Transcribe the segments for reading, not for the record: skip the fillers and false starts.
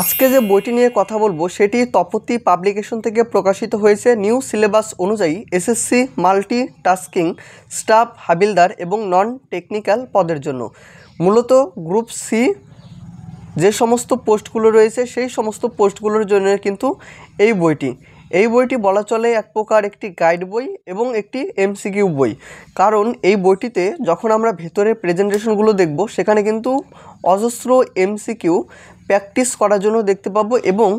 আজকে যে বইটি নিয়ে কথা বলবো সেটি তপতি পাবলিকেশন থেকে প্রকাশিত হয়েছে। নিউ সিলেবাস অনুযায়ী এসএসসি মাল্টি টাস্কিং স্টাফ হাবিলদার এবং নন টেকনিক্যাল পদের জন্য মূলত গ্রুপ সি যে সমস্ত পোস্টগুলো রয়েছে সেই সমস্ত পোস্টগুলোর জন্য কিন্তু এই বইটি বলা চলে এক প্রকার একটি গাইড বই এবং একটি এমসিকিউ বই। কারণ এই বইটিতে যখন আমরা ভেতরে প্রেজেন্টেশনগুলো দেখব সেখানে কিন্তু অজস্র এমসিকিউ প্র্যাকটিস করার জন্য দেখতে পাবো এবং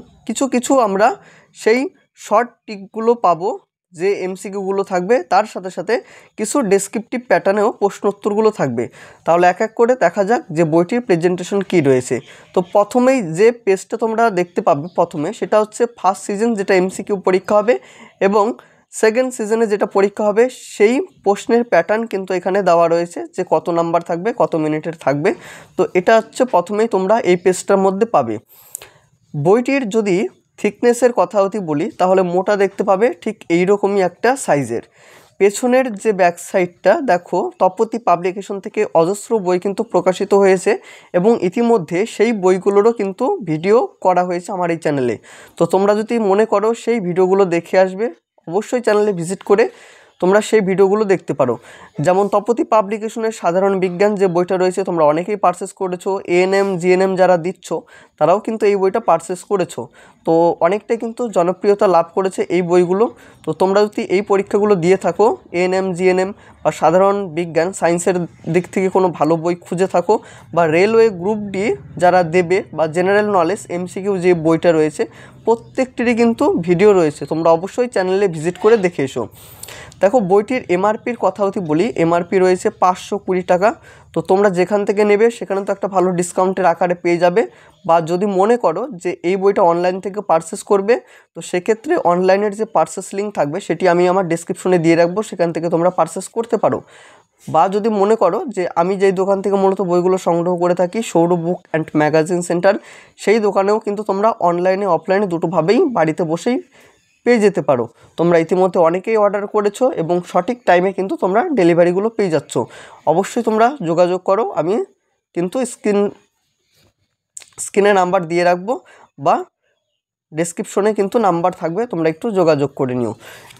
কিছু আমরা সেই শর্ট টিকগুলো পাবো যে এমসিকিউগুলো থাকবে, তার সাথে সাথে কিছু ডেসক্রিপটিভ প্যাটার্নেও প্রশ্নোত্তরগুলো থাকবে। তাহলে এক এক করে দেখা যাক যে বইটির প্রেজেন্টেশন কী রয়েছে। তো প্রথমেই যে পেজটা তোমরা দেখতে পাবে প্রথমে সেটা হচ্ছে ফার্স্ট সিজন যেটা এমসিকিউ পরীক্ষা হবে এবং সেকেন্ড সিজনে যেটা পরীক্ষা হবে সেই প্রশ্নের প্যাটার্ন কিন্তু এখানে দেওয়া রয়েছে যে কত নাম্বার থাকবে, কত মিনিটের থাকবে। তো এটা হচ্ছে প্রথমেই তোমরা এই পেজটার মধ্যে পাবে। বইটির যদি থিকনেসের কথা যদি বলি তাহলে মোটা দেখতে পাবে ঠিক এইরকমই একটা সাইজের। পেছনের যে ব্যাক সাইডটা দেখো, তপতি পাবলিকেশন থেকে অজস্র বই কিন্তু প্রকাশিত হয়েছে এবং ইতিমধ্যে সেই বইগুলোরও কিন্তু ভিডিও করা হয়েছে আমার এই চ্যানেলে। তো তোমরা যদি মনে করো সেই ভিডিওগুলো দেখে আসবে, অবশ্যই চ্যানেলে ভিজিট করে তোমরা সেই ভিডিওগুলো দেখতে পারো। যেমন তপতি পাবলিকেশনের সাধারণ বিজ্ঞান যে বইটা রয়েছে তোমরা অনেকেই পারচেস করেছো, এএনএম জিএনএম যারা দিচ্ছ তারাও কিন্তু এই বইটা পারচেস করেছো। তো অনেকটাই কিন্তু জনপ্রিয়তা লাভ করেছে এই বইগুলো। তো তোমরা যদি এই পরীক্ষাগুলো দিয়ে থাকো, এএনএম জিএনএম বা সাধারণ বিজ্ঞান সায়েন্সের দিক থেকে কোনো ভালো বই খুঁজে থাকো, বা রেলওয়ে গ্রুপ ডি যারা দেবে বা জেনারেল নলেজ এমসিকিউ যে বইটা রয়েছে প্রত্যেকটিরই কিন্তু ভিডিও রয়েছে, তোমরা অবশ্যই চ্যানেলে ভিজিট করে দেখে এসো। দেখো বইটির এমআরপির কথা যদি বলি, এমআরপি রয়েছে 520 টাকা। তো তোমরা যেখান থেকে নেবে সেখানে তো একটা ভালো ডিসকাউন্টের আকারে পেয়ে যাবে। বা যদি মনে করো যে এই বইটা অনলাইন থেকে পারচেস করবে, তো সেক্ষেত্রে অনলাইনের যে পারচেস লিঙ্ক থাকবে সেটি আমি আমার ডেসক্রিপশনে দিয়ে রাখবো, সেখান থেকে তোমরা পারচেস করতে পারো। বা যদি মনে করো যে আমি যেই দোকান থেকে মূলত বইগুলো সংগ্রহ করে থাকি, সৌর বুক অ্যান্ড ম্যাগাজিন সেন্টার, সেই দোকানেও কিন্তু তোমরা অনলাইনে অফলাইনে দুটোভাবেই বাড়িতে বসেই পেয়ে যেতে পারো। তোমরা ইতিমধ্যে অনেকেই অর্ডার করেছো এবং সঠিক টাইমে কিন্তু তোমরা ডেলিভারিগুলো পেয়ে যাচ্ছ। অবশ্যই তোমরা যোগাযোগ করো, আমি কিন্তু স্ক্রিনে নাম্বার দিয়ে রাখবো বা ডেসক্রিপশনে কিন্তু নাম্বার থাকবে, তোমরা একটু যোগাযোগ করে নিও।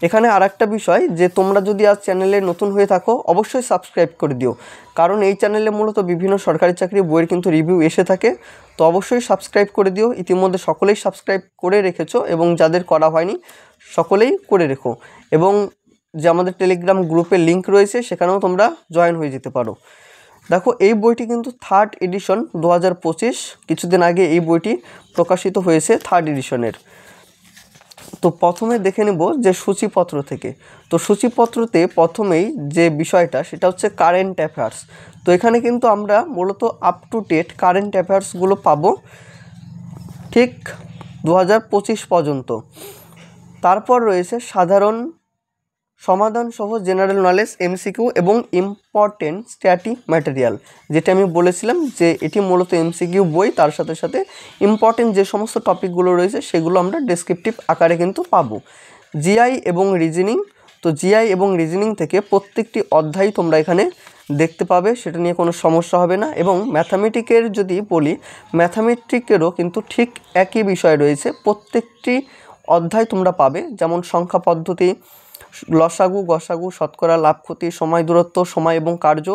এখানে আরেকটা বিষয় যে তোমরা যদি আজ চ্যানেলে নতুন হয়ে থাকো অবশ্যই সাবস্ক্রাইব করে দিও, কারণ এই চ্যানেলে মূলত বিভিন্ন সরকারি চাকরি বইয়ের কিন্তু রিভিউ এসে থাকে। তো অবশ্যই সাবস্ক্রাইব করে দিও। ইতিমধ্যে সকলেই সাবস্ক্রাইব করে রেখেছো এবং যাদের করা হয়নি সকলেই করে রেখো। এবং যে আমাদের টেলিগ্রাম গ্রুপের লিঙ্ক রয়েছে সেখানেও তোমরা জয়েন হয়ে যেতে পারো। দেখো এই বইটি কিন্তু থার্ড এডিশন 2025, কিছুদিন আগে এই বইটি প্রকাশিত হয়েছে থার্ড এডিশনের। তো প্রথমে দেখে নেব যে সূচিপত্র থেকে। তো সূচিপত্রতে প্রথমেই যে বিষয়টা সেটা হচ্ছে কারেন্ট অ্যাফেয়ার্স। তো এখানে কিন্তু আমরা মূলত আপ টু ডেট কারেন্ট অ্যাফেয়ার্সগুলো পাবো ঠিক 2025 পর্যন্ত। তারপর রয়েছে সাধারণ সমাধান সহ জেনারেল নলেজ এমসিকিউ এবং ইম্পর্টেন্ট স্ট্যাটি ম্যাটেরিয়াল, যেটা আমি বলেছিলাম যে এটি মূলত এমসিকিউ বই, তার সাথে সাথে ইম্পর্টেন্ট যে সমস্ত টপিকগুলো রয়েছে সেগুলো আমরা ডেসক্রিপটিভ আকারে কিন্তু পাবো। জিআই এবং রিজনিং, তো জিআই এবং রিজনিং থেকে প্রত্যেকটি অধ্যায় তোমরা এখানে দেখতে পাবে, সেটা নিয়ে কোনো সমস্যা হবে না। এবং ম্যাথামেটিকের যদি বলি, ম্যাথামেটিকেরও কিন্তু ঠিক একই বিষয় রয়েছে, প্রত্যেকটি অধ্যায় তোমরা পাবে। যেমন সংখ্যা পদ্ধতি, লসাগু গসাগু, শতকরা, লাভ ক্ষতি, সময় দূরত্ব, সময় এবং কার্য,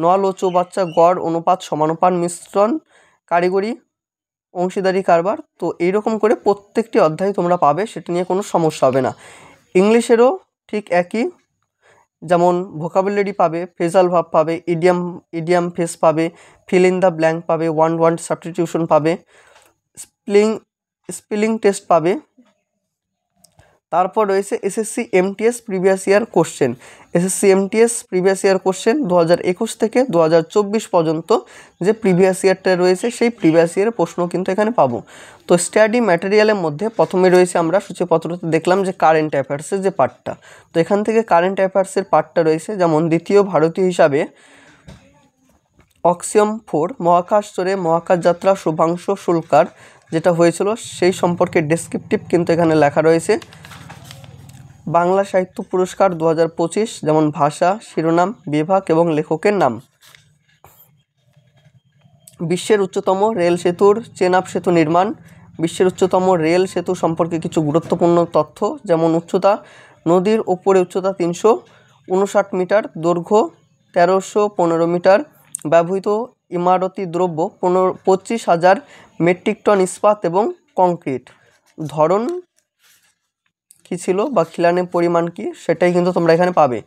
নল ও চৌবাচ্চা, গড়, অনুপাত, সমানুপাত, মিশ্রণ, কারিগরি, অংশীদারি কারবার। তো এইরকম করে প্রত্যেকটি অধ্যায় তোমরা পাবে, সেটা নিয়ে কোনো সমস্যা হবে না। ইংলিশেরও ঠিক একই, যেমন ভোকাবুলারি পাবে, ফ্রেজাল ভার্ব পাবে, ইডিয়াম ফ্রেজ পাবে, ফিল ইন দ্য ব্ল্যাঙ্ক পাবে, ওয়ান ওয়ার্ড সাবস্টিটিউশন পাবে, স্পেলিং টেস্ট পাবে। তারপর রয়েছে SSC MTS previous year question. SSC MTS previous year question 2021 থেকে 2024 পর্যন্ত যে প্রিভিয়াস ইয়ারটা রয়েছে সেই প্রিভিয়াস ইয়ারের প্রশ্ন কিন্তু এখানে পাবো। তো স্টাডি ম্যাটেরিয়ালের মধ্যে প্রথমে রয়েছে, আমরা সূচিপত্রতে দেখলাম যে কারেন্ট অ্যাফেয়ার্সের যে পার্টটা, তো এখান থেকে কারেন্ট অ্যাফেয়ার্সের পার্টটা রয়েছে। যেমন দ্বিতীয় ভারতীয় হিসাবে অক্সিয়াম 4 মহাকাশচরে মহাকাশ যাত্রা শুভাংশু শুল্কার যেটা হয়েছিল সেই সম্পর্কে ডেসক্রিপটিভ কিন্তু এখানে লেখা রয়েছে। বাংলা সাহিত্য পুরস্কার 2025, যেমন ভাষা, শিরোনাম, বিভাগ এবং লেখকের নাম। বিশ্বের উচ্চতম রেল সেতুর চেনাব সেতু নির্মাণ, বিশ্বের উচ্চতম রেল সেতু সম্পর্কে কিছু গুরুত্বপূর্ণ তথ্য, যেমন উচ্চতা, নদীর ওপরে উচ্চতা 359 মিটার, দৈর্ঘ্য 1315 মিটার, ব্যবহৃত ইমারতি দ্রব্য 25,000 মেট্রিক টন ইস্পাত এবং কংক্রিট। ধরন কী ছিল বা খিলানের পরিমাণ কী সেটাই কিন্তু তোমরা এখানে পাবে।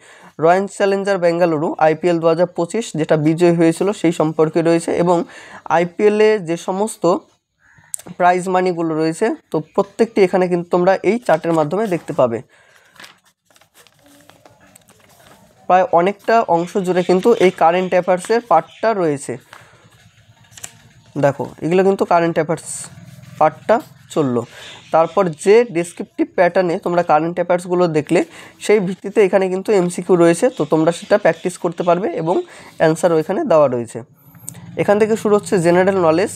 রয়্যাল চ্যালেঞ্জার বেঙ্গালুরু IPL 2025 যেটা বিজয়ী হয়েছিল সেই সম্পর্কে রয়েছে, এবং IPL-এ যে সমস্ত প্রাইজ মানিগুলো রয়েছে তো প্রত্যেকটি এখানে কিন্তু তোমরা এই চার্টের মাধ্যমে দেখতে পাবে। প্রায় অনেকটা অংশ জুড়ে কিন্তু এই কারেন্ট অ্যাফেয়ার্সের পার্টটা রয়েছে। দেখো এগুলো কিন্তু কারেন্ট অ্যাফেয়ার্স পার্টটা চললো। তারপর যে ডেসক্রিপটিভ প্যাটার্নে তোমরা কারেন্ট অ্যাফেয়ার্সগুলো দেখলে সেই ভিত্তিতে এখানে কিন্তু MCQ রয়েছে, তো তোমরা সেটা প্র্যাকটিস করতে পারবে এবং অ্যান্সারও এখানে দেওয়া রয়েছে। এখান থেকে শুরু হচ্ছে জেনারেল নলেজ।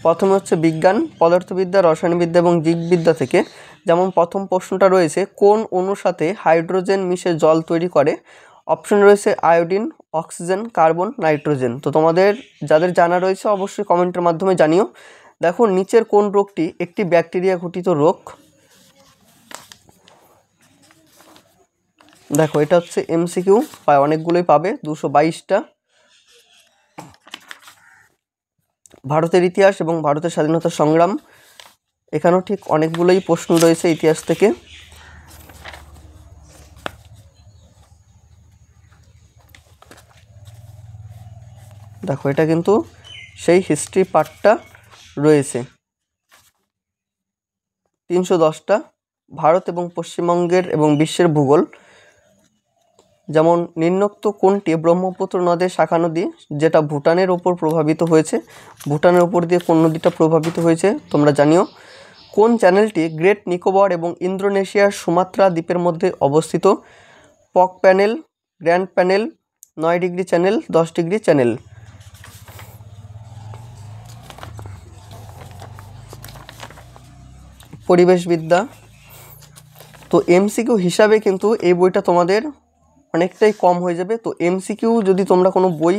প্রথমে হচ্ছে বিজ্ঞান, পদার্থবিদ্যা, রসায়নবিদ্যা এবং জীববিদ্যা থেকে। যেমন প্রথম প্রশ্নটা রয়েছে, কোন অণুর সাথে হাইড্রোজেন মিশে জল তৈরি করে? অপশন রয়েছে আয়োডিন, অক্সিজেন, কার্বন, নাইট্রোজেন। তো তোমাদের যাদের জানা রয়েছে অবশ্যই কমেন্টের মাধ্যমে জানিও। দেখো নিচের কোন রোগটি একটি ব্যাকটেরিয়া ঘটিত রোগ? দেখো এটা হচ্ছে MCQ, প্রায় অনেকগুলোই পাবে, 222টা। ভারতের ইতিহাস এবং ভারতের স্বাধীনতা সংগ্রাম, এখানেও ঠিক অনেকগুলোই প্রশ্ন রয়েছে ইতিহাস থেকে। দেখো এটা কিন্তু সেই হিস্ট্রি পার্টটা রয়েছে। 310টা। ভারত এবং পশ্চিমবঙ্গের এবং বিশ্বের ভূগোল, যেমন নিম্নোক্ত কোনটি ব্রহ্মপুত্র নদের শাখা নদী যেটা ভুটানের ওপর প্রভাবিত হয়েছে? ভুটানের ওপর দিয়ে কোন নদীটা প্রভাবিত হয়েছে তোমরা জানিও। কোন চ্যানেলটি গ্রেট নিকোবর এবং ইন্দোনেশিয়ার সুমাত্রা দ্বীপের মধ্যে অবস্থিত? Palk channel, grand channel, 9 degree channel, 10 degree channel. পরিবেশবিদ্যা। তো MCQ হিসাবে কিন্তু এই বইটা তোমাদের অনেকটাই কম হয়ে যাবে। তো MCQ যদি তোমরা কোনো বই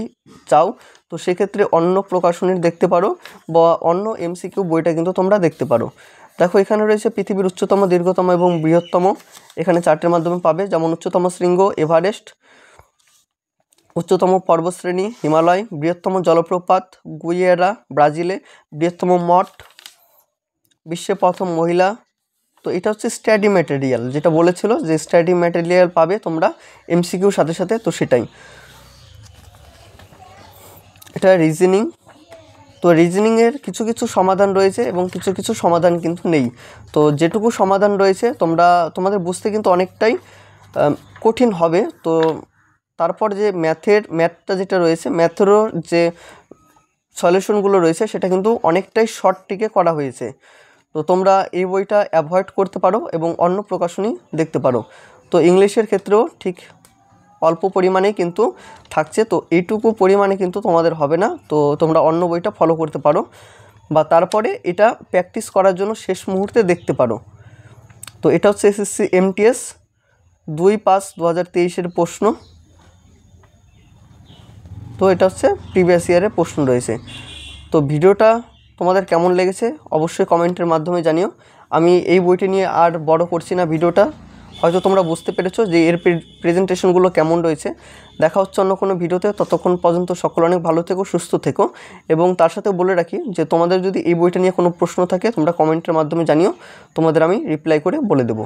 চাও তো সেক্ষেত্রে অন্য প্রকাশনীর দেখতে পারো বা অন্য MCQ বইটা কিন্তু তোমরা দেখতে পারো। দেখো এখানে রয়েছে পৃথিবীর উচ্চতম, দীর্ঘতম এবং বৃহত্তম, এখানে চার্টের মাধ্যমে পাবে। যেমন উচ্চতম শৃঙ্গ এভারেস্ট, উচ্চতম পর্বতশ্রেণী হিমালয়, বৃহত্তম জলপ্রপাত গুইয়েরা ব্রাজিলে, বৃহত্তম মঠ, বিশ্বে প্রথম মহিলা। তো এটা হচ্ছে স্টাডি ম্যাটেরিয়াল, যেটা বলেছিল যে স্টাডি ম্যাটেরিয়াল পাবে তোমরা MCQর সাথে সাথে, তো সেটাই। এটা রিজনিং। তো রিজনিংয়ের কিছু কিছু সমাধান রয়েছে এবং কিছু কিছু সমাধান কিন্তু নেই। তো যেটুকু সমাধান রয়েছে তোমাদের বুঝতে কিন্তু অনেকটাই কঠিন হবে। তো তারপর যে ম্যাথটা যেটা রয়েছে, ম্যাথেরও যে সলিউশনগুলো রয়েছে সেটা কিন্তু অনেকটাই শর্ট ট্রিকে করা হয়েছে। তো তোমরা এই বইটা অ্যাভয়েড করতে পারো এবং অন্য প্রকাশনী দেখতে পারো। তো ইংলিশের ক্ষেত্রেও ঠিক অল্প পরিমাণেই কিন্তু থাকছে, তো এইটুকু পরিমাণে কিন্তু তোমাদের হবে না। তো তোমরা অন্য বইটা ফলো করতে পারো বা তারপরে এটা প্র্যাকটিস করার জন্য শেষ মুহূর্তে দেখতে পারো। তো এটা হচ্ছে SSC MTS 2/5/2023-এর প্রশ্ন। তো এটা হচ্ছে প্রিভিয়াস ইয়ারের প্রশ্ন রয়েছে। তো ভিডিওটা তোমাদের কেমন লেগেছে অবশ্যই কমেন্টের মাধ্যমে জানিও। আমি এই বইটি নিয়ে আর বড় করছি না ভিডিওটা, হয়তো তোমরা বুঝতে পেরেছো যে এর প্রেজেন্টেশনগুলো কেমন রয়েছে। দেখা হচ্ছে অন্য কোনো ভিডিওতে, ততক্ষণ পর্যন্ত সকল অনেক ভালো থেকো, সুস্থ থেকো। এবং তার সাথে বলে রাখি যে তোমাদের যদি এই বইটা নিয়ে কোনো প্রশ্ন থাকে তোমরা কমেন্টের মাধ্যমে জানিও, তোমাদের আমি রিপ্লাই করে বলে দেবো।